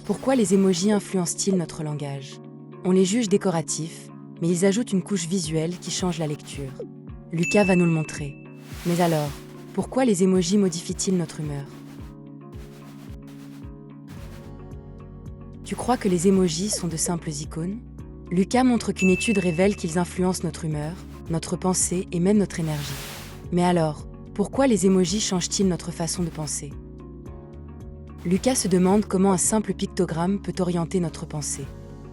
Pourquoi les émojis influencent-ils notre langage? On les juge décoratifs, mais ils ajoutent une couche visuelle qui change la lecture. Lucas va nous le montrer. Mais alors, pourquoi les émojis modifient-ils notre humeur? Tu crois que les émojis sont de simples icônes? Lucas montre qu'une étude révèle qu'ils influencent notre humeur, notre pensée et même notre énergie. Mais alors, pourquoi les émojis changent-ils notre façon de penser? Lucas se demande comment un simple pictogramme peut orienter notre pensée.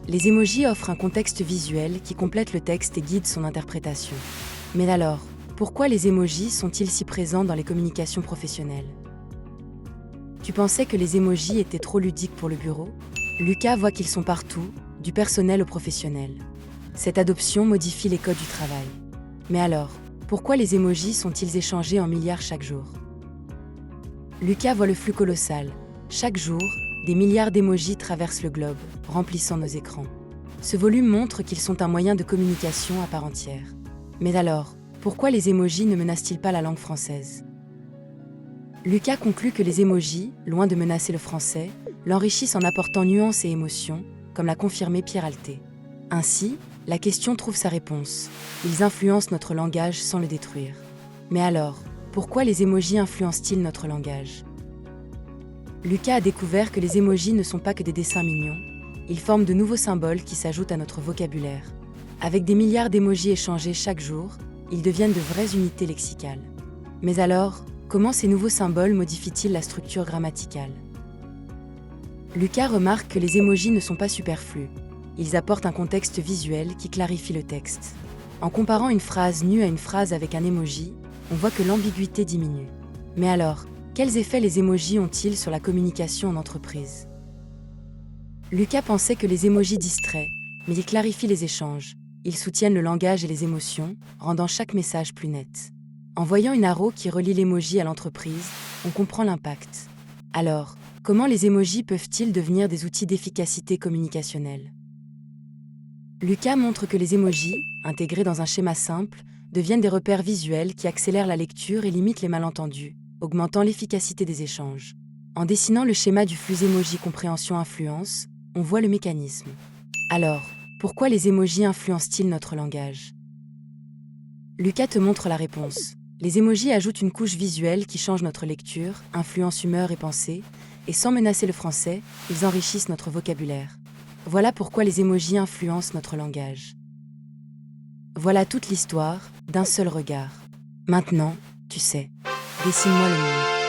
Les émojis offrent un contexte visuel qui complète le texte et guide son interprétation. Mais alors, pourquoi les émojis sont-ils si présents dans les communications professionnelles? Tu pensais que les émojis étaient trop ludiques pour le bureau? Lucas voit qu'ils sont partout, du personnel au professionnel. Cette adoption modifie les codes du travail. Mais alors, pourquoi les émojis sont-ils échangés en milliards chaque jour? Lucas voit le flux colossal. Chaque jour, des milliards d'émojis traversent le globe, remplissant nos écrans. Ce volume montre qu'ils sont un moyen de communication à part entière. Mais alors, pourquoi les émojis ne menacent-ils pas la langue française? Lucas conclut que les émojis, loin de menacer le français, l'enrichissent en apportant nuances et émotions, comme l'a confirmé Pierre Alté. Ainsi, la question trouve sa réponse. Ils influencent notre langage sans le détruire. Mais alors, pourquoi les émojis influencent-ils notre langage? Lucas a découvert que les émojis ne sont pas que des dessins mignons, ils forment de nouveaux symboles qui s'ajoutent à notre vocabulaire. Avec des milliards d'émojis échangés chaque jour, ils deviennent de vraies unités lexicales. Mais alors, comment ces nouveaux symboles modifient-ils la structure grammaticale? Lucas remarque que les émojis ne sont pas superflus. Ils apportent un contexte visuel qui clarifie le texte. En comparant une phrase nue à une phrase avec un émoji, on voit que l'ambiguïté diminue. Mais alors, quels effets les émojis ont-ils sur la communication en entreprise? Lucas pensait que les émojis distraient, mais ils clarifient les échanges. Ils soutiennent le langage et les émotions, rendant chaque message plus net. En voyant une arrow qui relie l'émoji à l'entreprise, on comprend l'impact. Alors, comment les émojis peuvent-ils devenir des outils d'efficacité communicationnelle? Lucas montre que les émojis, intégrés dans un schéma simple, deviennent des repères visuels qui accélèrent la lecture et limitent les malentendus, augmentant l'efficacité des échanges. En dessinant le schéma du flux émoji compréhension-influence, on voit le mécanisme. Alors, pourquoi les émojis influencent-ils notre langage? Lucas te montre la réponse. Les émojis ajoutent une couche visuelle qui change notre lecture, influence humeur et pensée, et sans menacer le français, ils enrichissent notre vocabulaire. Voilà pourquoi les émojis influencent notre langage. Voilà toute l'histoire, d'un seul regard. Maintenant, tu sais. Dessine-moi le monde.